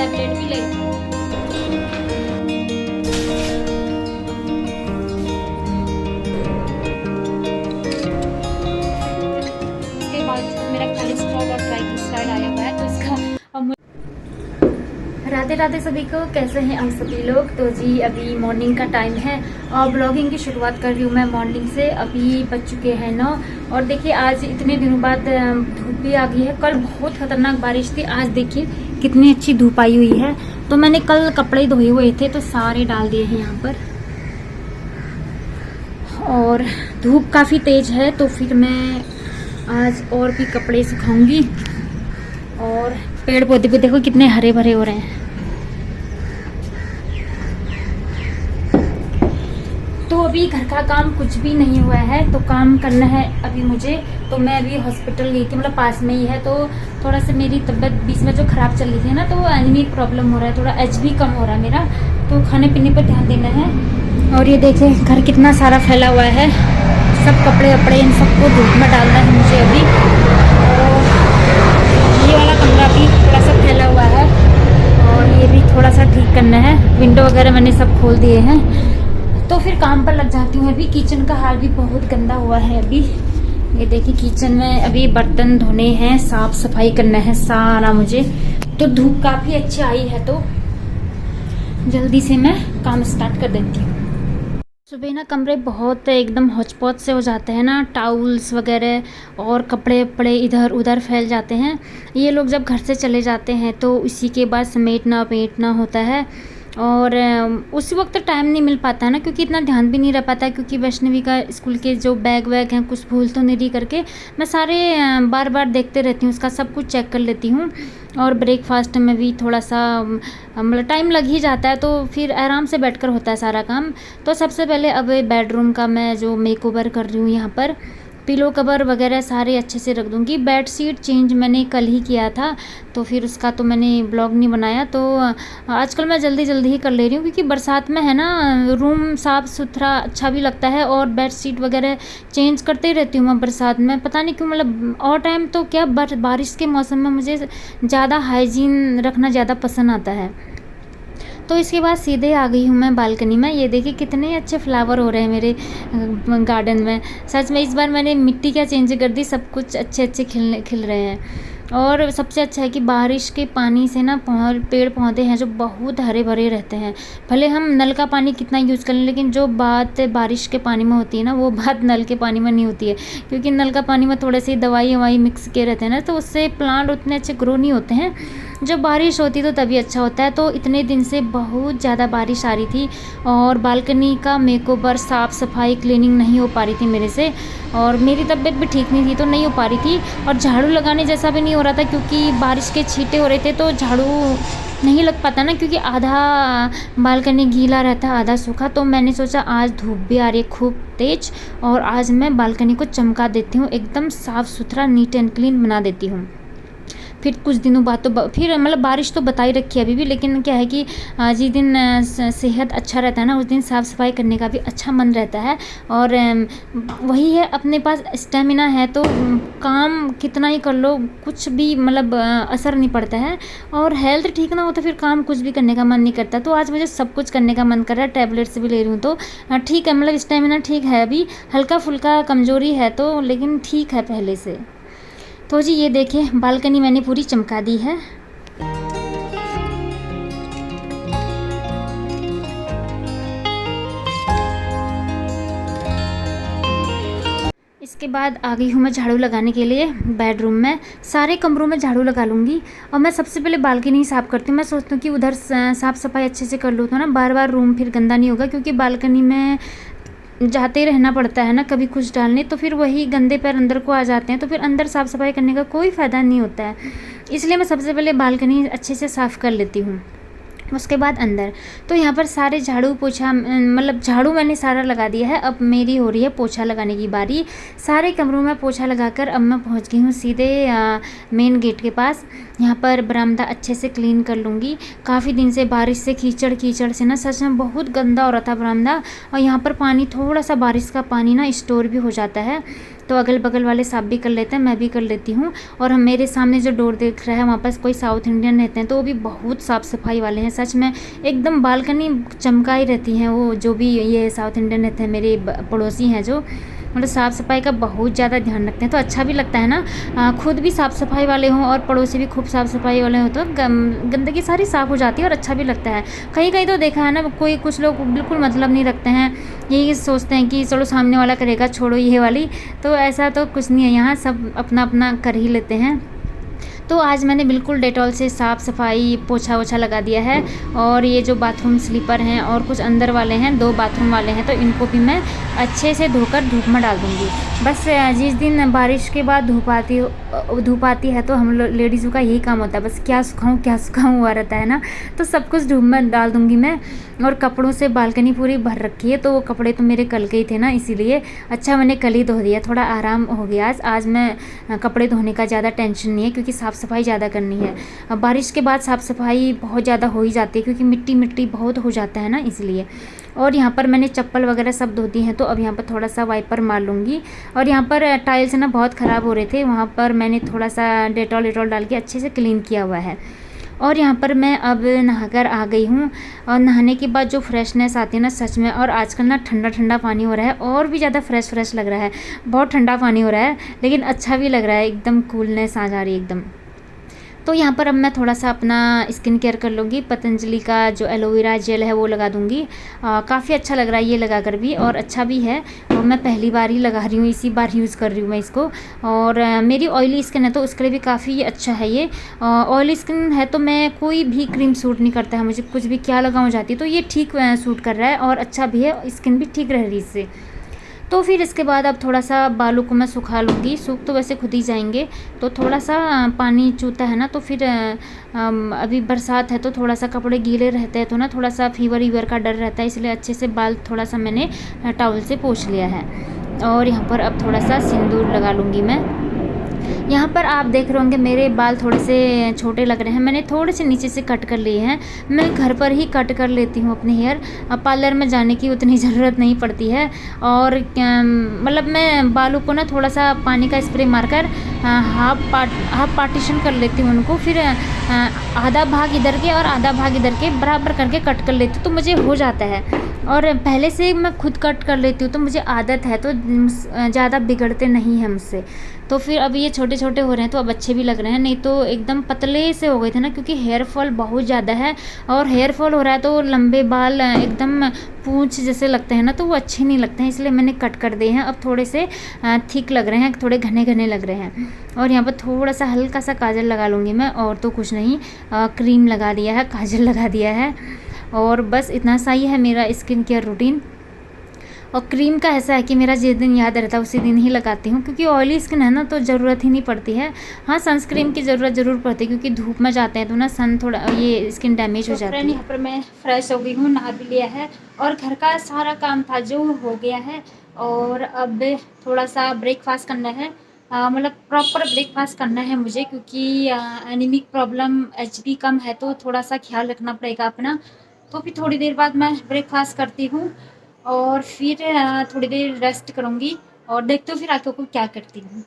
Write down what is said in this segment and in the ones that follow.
Tablet भी ले। इसके बाद मेरा कोलेस्ट्रॉल और ट्राइग्लिसराइड आया हुआ है, तो इसका राधे राधे सभी को। कैसे हैं आप सभी लोग। तो जी अभी मॉर्निंग का टाइम है और ब्लॉगिंग की शुरुआत कर रही हूँ मैं मॉर्निंग से। अभी बज चुके हैं 9 और देखिए आज इतने दिनों बाद धूप भी आ गई है। कल बहुत खतरनाक बारिश थी, आज देखिए कितनी अच्छी धूप आई हुई है। तो मैंने कल कपड़े धोए हुए थे तो सारे डाल दिए हैं यहाँ पर, और धूप काफ़ी तेज है तो फिर मैं आज और भी कपड़े सुखाऊंगी। और पेड़ पौधे भी देखो कितने हरे भरे हो रहे हैं। तो अभी घर का काम कुछ भी नहीं हुआ है, तो काम करना है अभी मुझे। तो मैं अभी हॉस्पिटल गई थी, मतलब पास में ही है। तो थोड़ा सा मेरी तबीयत बीच में जो खराब चल रही थी ना, तो एनीमिक प्रॉब्लम हो रहा है, थोड़ा एच भी कम हो रहा है मेरा। तो खाने पीने पर ध्यान देना है। और ये देखिए घर कितना सारा फैला हुआ है, सब कपड़े वपड़े इन सबको धूप में डालना है मुझे अभी। और ये वाला कमरा भी थोड़ा सा फैला हुआ है और ये भी थोड़ा सा ठीक करना है। विंडो वगैरह मैंने सब खोल दिए हैं, तो फिर काम पर लग जाती हूँ। अभी किचन का हाल भी बहुत गंदा हुआ है। अभी ये देखिए किचन में अभी बर्तन धोने हैं, साफ सफाई करना है सारा मुझे। तो धूप काफ़ी अच्छी आई है तो जल्दी से मैं काम स्टार्ट कर देती हूँ। सुबह ना कमरे बहुत एकदम हौच-पौच से हो जाते हैं ना, टाउल्स वगैरह और कपड़े वपड़े इधर उधर फैल जाते हैं। ये लोग जब घर से चले जाते हैं तो इसी के बाद समेटना पेटना होता है, और उस वक्त टाइम नहीं मिल पाता है ना, क्योंकि इतना ध्यान भी नहीं रह पाता है। क्योंकि वैष्णवी का स्कूल के जो बैग वैग हैं कुछ भूल तो नहीं करके मैं सारे बार बार देखते रहती हूँ, उसका सब कुछ चेक कर लेती हूँ। और ब्रेकफास्ट में भी थोड़ा सा मतलब टाइम लग ही जाता है, तो फिर आराम से बैठकर होता है सारा काम। तो सबसे पहले अब बेडरूम का मैं जो मेकओवर कर रही हूँ, यहाँ पर पिलो कवर वगैरह सारे अच्छे से रख दूँगी। बेड शीट चेंज मैंने कल ही किया था, तो फिर उसका तो मैंने ब्लॉग नहीं बनाया। तो आजकल मैं जल्दी जल्दी ही कर ले रही हूँ, क्योंकि बरसात में है ना, रूम साफ़ सुथरा अच्छा भी लगता है। और बेड शीट वगैरह चेंज करते ही रहती हूँ मैं बरसात में, पता नहीं क्यों। मतलब और टाइम तो क्या, बारिश के मौसम में मुझे ज़्यादा हाइजीन रखना ज़्यादा पसंद आता है। तो इसके बाद सीधे आ गई हूँ मैं बालकनी में। ये देखिए कितने अच्छे फ्लावर हो रहे हैं मेरे गार्डन में। सच में इस बार मैंने मिट्टी क्या चेंज कर दी, सब कुछ अच्छे अच्छे खिल रहे हैं। और सबसे अच्छा है कि बारिश के पानी से ना पेड़ पौधे हैं जो बहुत हरे भरे रहते हैं। भले हम नल का पानी कितना यूज़ कर लें, लेकिन जो बात बारिश के पानी में होती है ना, वो बात नल के पानी में नहीं होती है। क्योंकि नल का पानी में थोड़े से दवाई ववाई मिक्स किए रहते हैं ना, तो उससे प्लांट उतने अच्छे ग्रो नहीं होते हैं। जब बारिश होती है तो तभी अच्छा होता है। तो इतने दिन से बहुत ज़्यादा बारिश आ रही थी और बालकनी का मेकओवर साफ़ सफाई क्लीनिंग नहीं हो पा रही थी मेरे से, और मेरी तबीयत भी ठीक नहीं थी तो नहीं हो पा रही थी। और झाड़ू लगाने जैसा भी नहीं हो रहा था, क्योंकि बारिश के छींटे हो रहे थे तो झाड़ू नहीं लग पाता ना, क्योंकि आधा बालकनी गीला रहता है आधा सूखा। तो मैंने सोचा आज धूप भी आ रही है खूब तेज, और आज मैं बालकनी को चमका देती हूँ, एकदम साफ़ सुथरा नीट एंड क्लीन बना देती हूँ। फिर कुछ दिनों बाद तो फिर मतलब बारिश तो बता ही रखी है अभी भी, लेकिन क्या है कि जिस दिन सेहत अच्छा रहता है ना, उस दिन साफ़ सफाई करने का भी अच्छा मन रहता है। और वही है, अपने पास स्टेमिना है तो काम कितना ही कर लो कुछ भी मतलब असर नहीं पड़ता है। और हेल्थ ठीक ना हो तो फिर काम कुछ भी करने का मन नहीं करता। तो आज मुझे सब कुछ करने का मन कर रहा है, टैबलेट्स भी ले रही हूँ तो ठीक है, मतलब स्टेमिना ठीक है, अभी हल्का फुल्का कमज़ोरी है तो, लेकिन ठीक है पहले से। तो जी ये देखिए बालकनी मैंने पूरी चमका दी है। इसके बाद आ गई हूँ मैं झाड़ू लगाने के लिए बेडरूम में। सारे कमरों में झाड़ू लगा लूँगी और मैं सबसे पहले बालकनी साफ़ करती हूँ। मैं सोचती हूँ कि उधर साफ़ सफाई अच्छे से कर लूँ तो ना बार बार रूम फिर गंदा नहीं होगा, क्योंकि बालकनी में जाते ही रहना पड़ता है ना कभी कुछ डालने, तो फिर वही गंदे पैर अंदर को आ जाते हैं, तो फिर अंदर साफ़ सफाई करने का कोई फ़ायदा नहीं होता है। इसलिए मैं सबसे पहले बालकनी अच्छे से साफ़ कर लेती हूँ, उसके बाद अंदर। तो यहाँ पर सारे झाड़ू पोछा मतलब झाड़ू मैंने सारा लगा दिया है, अब मेरी हो रही है पोछा लगाने की बारी। सारे कमरों में पोछा लगाकर अब मैं पहुँच गई हूँ सीधे मेन गेट के पास। यहाँ पर बरामदा अच्छे से क्लीन कर लूँगी। काफ़ी दिन से बारिश से कीचड़ से ना सच में बहुत गंदा हो रहा था बरामदा, और यहाँ पर पानी थोड़ा सा बारिश का पानी ना स्टोर भी हो जाता है। तो अगल बगल वाले साफ़ भी कर लेते हैं, मैं भी कर लेती हूँ। और हम मेरे सामने जो डोर दिख रहा है वहाँ पर कोई साउथ इंडियन रहते हैं, तो वो भी बहुत साफ़ सफाई वाले हैं सच में, एकदम बालकनी चमका ही रहती हैं वो, जो भी ये साउथ इंडियन रहते हैं मेरे पड़ोसी हैं जो, मतलब साफ़ सफाई का बहुत ज़्यादा ध्यान रखते हैं। तो अच्छा भी लगता है ना, खुद भी साफ़ सफाई वाले हों और पड़ोसी भी खूब साफ़ सफाई वाले हों, तो गंदगी सारी साफ़ हो जाती है और अच्छा भी लगता है। कहीं कहीं तो देखा है ना, कोई कुछ लोग बिल्कुल मतलब नहीं रखते हैं, यही सोचते हैं कि चलो सामने वाला करेगा, छोड़ो ये वाली। तो ऐसा तो कुछ नहीं है, यहाँ सब अपना अपना कर ही लेते हैं। तो आज मैंने बिल्कुल डेटॉल से साफ़ सफाई पोछा वोछा लगा दिया है। और ये जो बाथरूम स्लीपर हैं और कुछ अंदर वाले हैं, 2 बाथरूम वाले हैं, तो इनको भी मैं अच्छे से धोकर धूप में डाल दूँगी। बस जिस दिन बारिश के बाद धूप आती है तो हम लेडीज़ों का यही काम होता है, बस क्या सुखाऊँ हुआ रहता है ना, तो सब कुछ धूप में डाल दूँगी मैं। और कपड़ों से बालकनी पूरी भर रखी है, तो वो कपड़े तो मेरे कल के ही थे ना, इसीलिए अच्छा मैंने कल ही धो दिया, थोड़ा आराम हो गया आज मैं कपड़े धोने का ज़्यादा टेंशन नहीं है, क्योंकि साफ़ सफाई ज़्यादा करनी है। बारिश के बाद साफ़ सफाई बहुत ज़्यादा हो ही जाती है, क्योंकि मिट्टी बहुत हो जाता है ना, इसलिए। और यहाँ पर मैंने चप्पल वगैरह सब धो दी हैं, तो अब यहाँ पर थोड़ा सा वाइपर मार लूँगी। और यहाँ पर टाइल्स ना बहुत ख़राब हो रहे थे, वहाँ पर मैंने थोड़ा सा डेटॉल डाल के अच्छे से क्लीन किया हुआ है। और यहाँ पर मैं अब नहाकर आ गई हूँ, और नहाने के बाद जो फ्रेशनेस आती है ना सच में, और आजकल ना ठंडा ठंडा पानी हो रहा है और भी ज़्यादा फ्रेश लग रहा है। बहुत ठंडा पानी हो रहा है, लेकिन अच्छा भी लग रहा है, एकदम कूलनेस आ जा रही है एकदम। तो यहाँ पर अब मैं थोड़ा सा अपना स्किन केयर कर लूँगी। पतंजलि का जो एलोवेरा जेल है वो लगा दूँगी। काफ़ी अच्छा लग रहा है ये लगा कर भी, और अच्छा भी है, और मैं पहली बार ही लगा रही हूँ, इसी बार यूज़ कर रही हूँ मैं इसको। और मेरी ऑयली स्किन है तो उसके लिए भी काफ़ी अच्छा है ये। ऑयली स्किन है तो मैं कोई भी क्रीम सूट नहीं करता है मुझे, कुछ भी क्या लगाऊँ जाती है, तो ये ठीक सूट कर रहा है और अच्छा भी है, स्किन भी ठीक रह रही है इससे। तो फिर इसके बाद अब थोड़ा सा बालों को मैं सुखा लूँगी, सूख तो वैसे खुद ही जाएंगे, तो थोड़ा सा पानी चूता है ना, तो फिर अभी बरसात है तो थोड़ा सा कपड़े गीले रहते हैं, तो ना थोड़ा सा फीवर का डर रहता है, इसलिए अच्छे से बाल थोड़ा सा मैंने टॉवल से पोंछ लिया है। और यहाँ पर अब थोड़ा सा सिंदूर लगा लूँगी मैं। यहाँ पर आप देख रहे होंगे मेरे बाल थोड़े से छोटे लग रहे हैं, मैंने थोड़े से नीचे से कट कर लिए हैं। मैं घर पर ही कट कर लेती हूँ अपने हेयर, पार्लर में जाने की उतनी ज़रूरत नहीं पड़ती है। और मतलब मैं बालों को ना थोड़ा सा पानी का स्प्रे मारकर हाफ पार्टीशन कर लेती हूँ उनको, फिर आधा भाग इधर के और आधा भाग इधर के बराबर करके कट कर लेती हूँ, तो मुझे हो जाता है। और पहले से मैं खुद कट कर लेती हूँ, तो मुझे आदत है, तो ज़्यादा बिगड़ते नहीं हैं मुझसे। तो फिर अब ये छोटे छोटे हो रहे हैं तो अब अच्छे भी लग रहे हैं, नहीं तो एकदम पतले से हो गए थे ना, क्योंकि हेयर फॉल बहुत ज़्यादा है। और हेयर फॉल हो रहा है तो लंबे बाल एकदम पूंछ जैसे लगते हैं ना, तो वो अच्छे नहीं लगते हैं, इसलिए मैंने कट कर दिए हैं। अब थोड़े से थिक लग रहे हैं, थोड़े घने घने लग रहे हैं। और यहाँ पर थोड़ा सा हल्का सा काजल लगा लूँगी मैं, और तो कुछ नहीं, क्रीम लगा दिया है, काजल लगा दिया है, और बस इतना सा ही है मेरा स्किन केयर रूटीन। और क्रीम का ऐसा है कि मेरा जिस दिन याद रहता है उसी दिन ही लगाती हूँ, क्योंकि ऑयली स्किन है ना तो ज़रूरत ही नहीं पड़ती है। हाँ, सनस्क्रीन की ज़रूरत ज़रूर पड़ती है, क्योंकि धूप में जाते हैं तो ना सन थोड़ा ये स्किन डैमेज हो जाती है। यहाँ पर मैं फ्रेश हो गई हूँ, नहा भी लिया है, और घर का सारा काम था जो हो गया है। और अब थोड़ा सा ब्रेकफास्ट करना है, मतलब प्रॉपर ब्रेकफास्ट करना है मुझे, क्योंकि एनीमिक प्रॉब्लम HB कम है, तो थोड़ा सा ख्याल रखना पड़ेगा अपना। तो फिर थोड़ी देर बाद मैं ब्रेकफास्ट करती हूँ, और फिर थोड़ी देर रेस्ट करूँगी, और देखते हो फिर आके को क्या करती हूँ।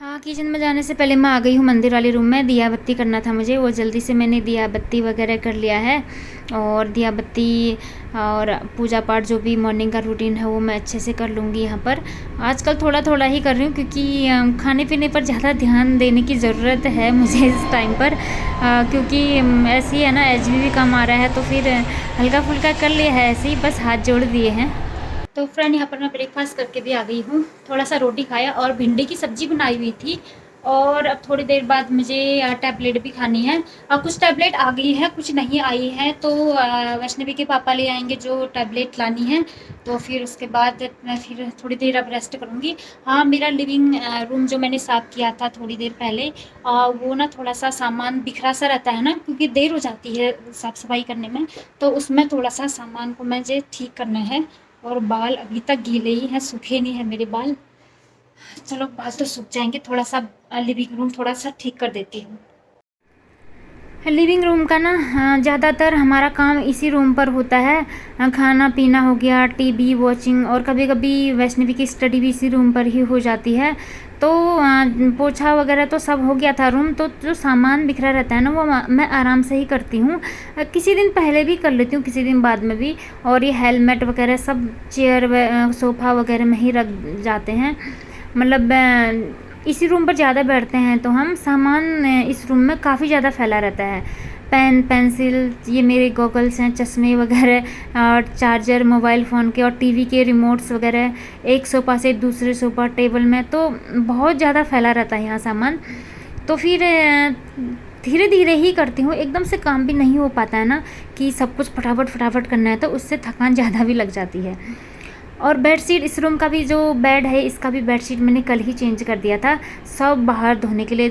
हाँ, किचन में जाने से पहले मैं आ गई हूँ मंदिर वाले रूम में। दिया बत्ती करना था मुझे, वो जल्दी से मैंने दिया बत्ती वगैरह कर लिया है। और दिया बत्ती और पूजा पाठ जो भी मॉर्निंग का रूटीन है वो मैं अच्छे से कर लूँगी। यहाँ पर आजकल थोड़ा थोड़ा ही कर रही हूँ, क्योंकि खाने पीने पर ज़्यादा ध्यान देने की ज़रूरत है मुझे इस टाइम पर, क्योंकि ऐसे ही है ना, HB भी कम आ रहा है, तो फिर हल्का फुल्का कर लिया है, ऐसे ही बस हाथ जोड़ दिए हैं। तो फ्रेंड, यहाँ पर मैं ब्रेकफास्ट करके भी आ गई हूँ। थोड़ा सा रोटी खाया और भिंडी की सब्ज़ी बनाई हुई थी, और अब थोड़ी देर बाद मुझे टैबलेट भी खानी है। कुछ टैबलेट आ गई है, कुछ नहीं आई है, तो वैष्णवी के पापा ले आएंगे जो टैबलेट लानी है, तो फिर उसके बाद मैं फिर थोड़ी देर अब रेस्ट करूँगी। हाँ, मेरा लिविंग रूम जो मैंने साफ़ किया था थोड़ी देर पहले, वो ना थोड़ा सा सामान बिखरा सा रहता है ना, क्योंकि देर हो जाती है साफ़ सफाई करने में, तो उसमें थोड़ा सा सामान को मुझे ठीक करना है। और बाल अभी तक गीले ही हैं, सूखे नहीं हैं मेरे बाल। चलो, बाल तो सूख जाएंगे, थोड़ा सा लिविंग रूम थोड़ा सा ठीक कर देती हूँ। लिविंग रूम का ना ज़्यादातर हमारा काम इसी रूम पर होता है। खाना पीना हो गया, टीवी वॉचिंग, और कभी कभी वैष्णवी की स्टडी भी इसी रूम पर ही हो जाती है। तो पोछा वगैरह तो सब हो गया था रूम, तो जो सामान बिखरा रहता है ना वो मैं आराम से ही करती हूँ। किसी दिन पहले भी कर लेती हूँ, किसी दिन बाद में भी। और ये हेलमेट वगैरह सब चेयर सोफ़ा वगैरह में ही रख जाते हैं। मतलब इसी रूम पर ज़्यादा बैठते हैं तो हम सामान इस रूम में काफ़ी ज़्यादा फैला रहता है। पेन पेंसिल, ये मेरे गॉगल्स हैं, चश्मे वगैरह, और चार्जर मोबाइल फ़ोन के, और टीवी के रिमोट्स वगैरह एक सोफ़ा से दूसरे सोफ़ा टेबल में, तो बहुत ज़्यादा फैला रहता है यहाँ सामान। तो फिर धीरे धीरे ही करती हूँ, एकदम से काम भी नहीं हो पाता है ना कि सब कुछ फटाफट फटाफट करना है, तो उससे थकान ज़्यादा भी लग जाती है। और बेडशीट, इस रूम का भी जो बेड है इसका भी बेडशीट मैंने कल ही चेंज कर दिया था। सब बाहर धोने के लिए,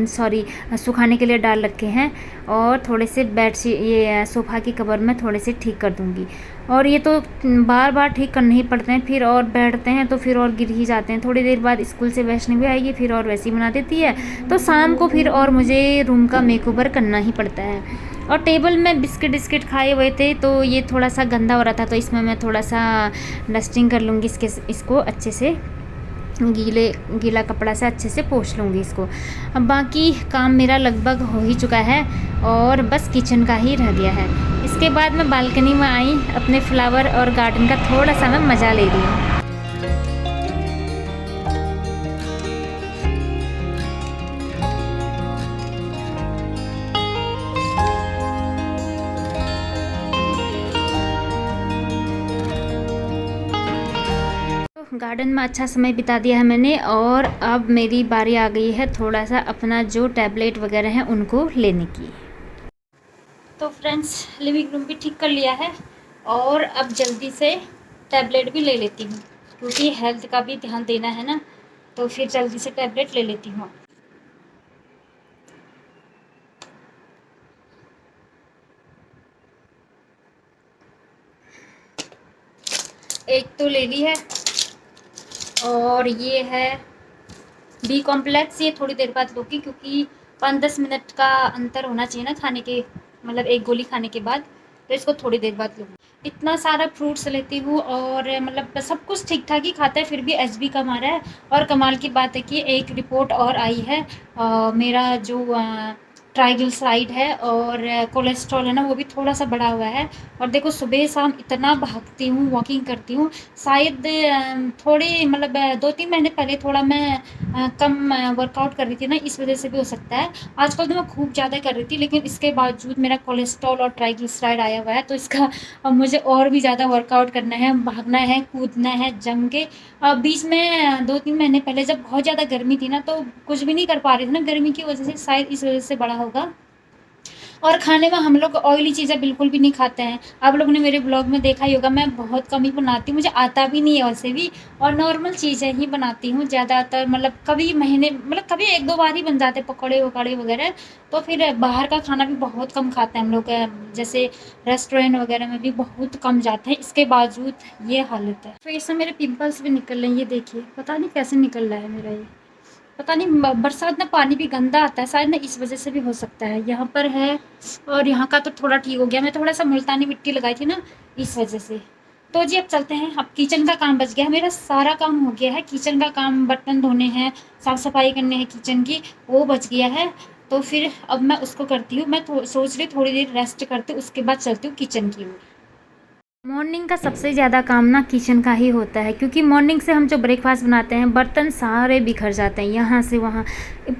सॉरी सुखाने के लिए डाल रखे हैं। और थोड़े से बेडशीट, ये सोफ़ा की कवर में थोड़े से ठीक कर दूँगी। और ये तो बार बार ठीक करने ही पड़ते हैं, फिर और बैठते हैं तो फिर और गिर ही जाते हैं। थोड़ी देर बाद स्कूल से वैष्णवी आएगी, फिर और वैसी बना देती है, तो शाम को फिर और मुझे रूम का मेकओवर करना ही पड़ता है। और टेबल में बिस्किट खाए हुए थे तो ये थोड़ा सा गंदा हो रहा था, तो इसमें मैं थोड़ा सा डस्टिंग कर लूँगी इसको अच्छे से, गीला कपड़ा से अच्छे से पोंछ लूँगी इसको। अब बाकी काम मेरा लगभग हो ही चुका है और बस किचन का ही रह गया है। इसके बाद मैं बालकनी में आई, अपने फ्लावर और गार्डन का थोड़ा सा मैं मज़ा ले रही हूँ। गार्डन में अच्छा समय बिता दिया है मैंने, और अब मेरी बारी आ गई है थोड़ा सा अपना जो टैबलेट वगैरह हैं उनको लेने की। तो फ्रेंड्स, लिविंग रूम भी ठीक कर लिया है और अब जल्दी से टैबलेट भी ले लेती हूँ, क्योंकि हेल्थ का भी ध्यान देना है ना, तो फिर जल्दी से टैबलेट ले लेती हूँ। एक तो ले ली है, और ये है बी कॉम्प्लेक्स, ये थोड़ी देर बाद लूँगी, क्योंकि 5-10 मिनट का अंतर होना चाहिए ना खाने के, मतलब एक गोली खाने के बाद, तो इसको थोड़ी देर बाद लूँगी। इतना सारा फ्रूट्स लेती हूँ और मतलब सब कुछ ठीक ठाक ही खाता है, फिर भी एचबी कम आ रहा है। और कमाल की बात है कि एक रिपोर्ट और आई है, मेरा जो ट्राइग्लिसराइड है और कोलेस्ट्रॉल है ना, वो भी थोड़ा सा बढ़ा हुआ है। और देखो, सुबह शाम इतना भागती हूँ, वॉकिंग करती हूँ, शायद थोड़ी मतलब 2-3 महीने पहले थोड़ा मैं कम वर्कआउट कर रही थी ना, इस वजह से भी हो सकता है। आजकल तो मैं खूब ज़्यादा कर रही थी, लेकिन इसके बावजूद मेरा कोलेस्ट्रॉल और ट्राइग्लिसराइड आया हुआ है, तो इसका अब मुझे और भी ज़्यादा वर्कआउट करना है, भागना है, कूदना है जम के। बीच में 2-3 महीने पहले जब बहुत ज़्यादा गर्मी थी ना, तो कुछ भी नहीं कर पा रही थी ना गर्मी की वजह से, शायद इस वजह से बड़ा होगा। और खाने में हम लोग ऑयली चीज़ें बिल्कुल भी नहीं खाते हैं। आप लोगों ने मेरे ब्लॉग में देखा ही होगा, मैं बहुत कम ही बनाती हूँ, मुझे आता भी नहीं है वैसे भी, और नॉर्मल चीज़ें ही बनाती हूँ ज़्यादातर। मतलब कभी महीने, मतलब कभी 1-2 बार ही बन जाते पकौड़े वकौड़े वगैरह। तो फिर बाहर का खाना भी बहुत कम खाते हैं हम लोग, जैसे रेस्टोरेंट वगैरह में भी बहुत कम जाते हैं। इसके बावजूद ये हालत है। फेस में मेरे पिंपल्स भी निकल रहे हैं, ये देखिए, पता नहीं कैसे निकल रहा है मेरा ये, पता नहीं, बरसात में पानी भी गंदा आता है शायद ना, इस वजह से भी हो सकता है। यहाँ पर है, और यहाँ का तो थोड़ा ठीक हो गया, मैं थोड़ा सा मुल्तानी मिट्टी लगाई थी ना, इस वजह से। तो जी अब चलते हैं, अब किचन का काम बच गया है, मेरा सारा काम हो गया है। किचन का काम, बर्तन धोने हैं, साफ़ सफाई करने हैं किचन की, वो बच गया है। तो फिर अब मैं उसको करती हूँ। मैं सोच रही थोड़ी देर रेस्ट करती हूँ, उसके बाद चलती हूँ किचन की ओर। मॉर्निंग का सबसे ज़्यादा काम ना किचन का ही होता है, क्योंकि मॉर्निंग से हम जो ब्रेकफास्ट बनाते हैं, बर्तन सारे बिखर जाते हैं यहाँ से वहाँ,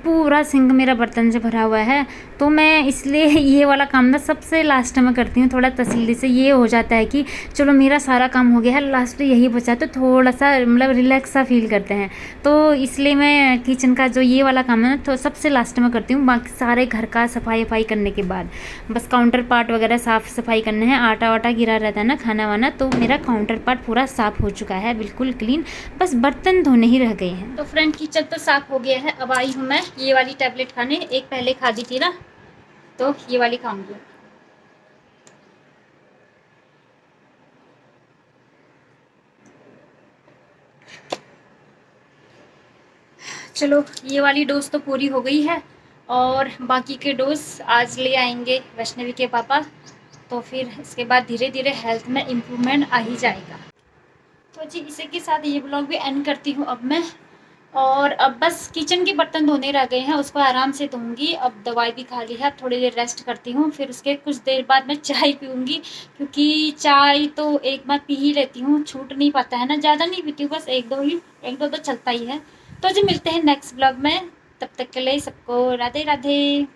पूरा सिंक मेरा बर्तन से भरा हुआ है। तो मैं इसलिए ये वाला काम ना सबसे लास्ट में करती हूँ, थोड़ा तसल्ली से। ये हो जाता है कि चलो मेरा सारा काम हो गया है, लास्ट यही बचा, तो थोड़ा सा मतलब रिलैक्स सा फील करते हैं। तो इसलिए मैं किचन का जो ये वाला काम है ना, तो सबसे लास्ट में करती हूँ, बाकी सारे घर का सफाई वफाई करने के बाद। बस काउंटर पार्ट वगैरह साफ़ सफाई करना है, आटा वाटा गिरा रहता है ना खाना वाना, तो मेरा काउंटर पार्ट पूरा साफ़ हो चुका है, बिल्कुल क्लीन, बस बर्तन धोने ही रह गए हैं। तो फ्रेंड, किचन तो साफ़ हो गया है। अब आई हूँ मैं ये वाली टैबलेट खाने, एक पहले खा दी थी ना, तो ये वाली खाऊंगी। चलो, ये वाली डोज तो पूरी हो गई है, और बाकी के डोज आज ले आएंगे वैष्णवी के पापा, तो फिर इसके बाद धीरे धीरे हेल्थ में इम्प्रूवमेंट आ ही जाएगा। तो जी इसी के साथ ये ब्लॉग भी एंड करती हूँ अब मैं। और अब बस किचन के बर्तन धोने रह गए हैं, उसको आराम से धोऊंगी। अब दवाई भी खा ली है, अब थोड़ी देर रेस्ट करती हूँ, फिर उसके कुछ देर बाद मैं चाय पीऊँगी, क्योंकि चाय तो एक बार पी ही लेती हूँ, छूट नहीं पाता है ना, ज़्यादा नहीं पीती हूँ, बस एक दो तो चलता ही है। तो जी मिलते हैं नेक्स्ट ब्लॉग में, तब तक के लिए सबको राधे राधे।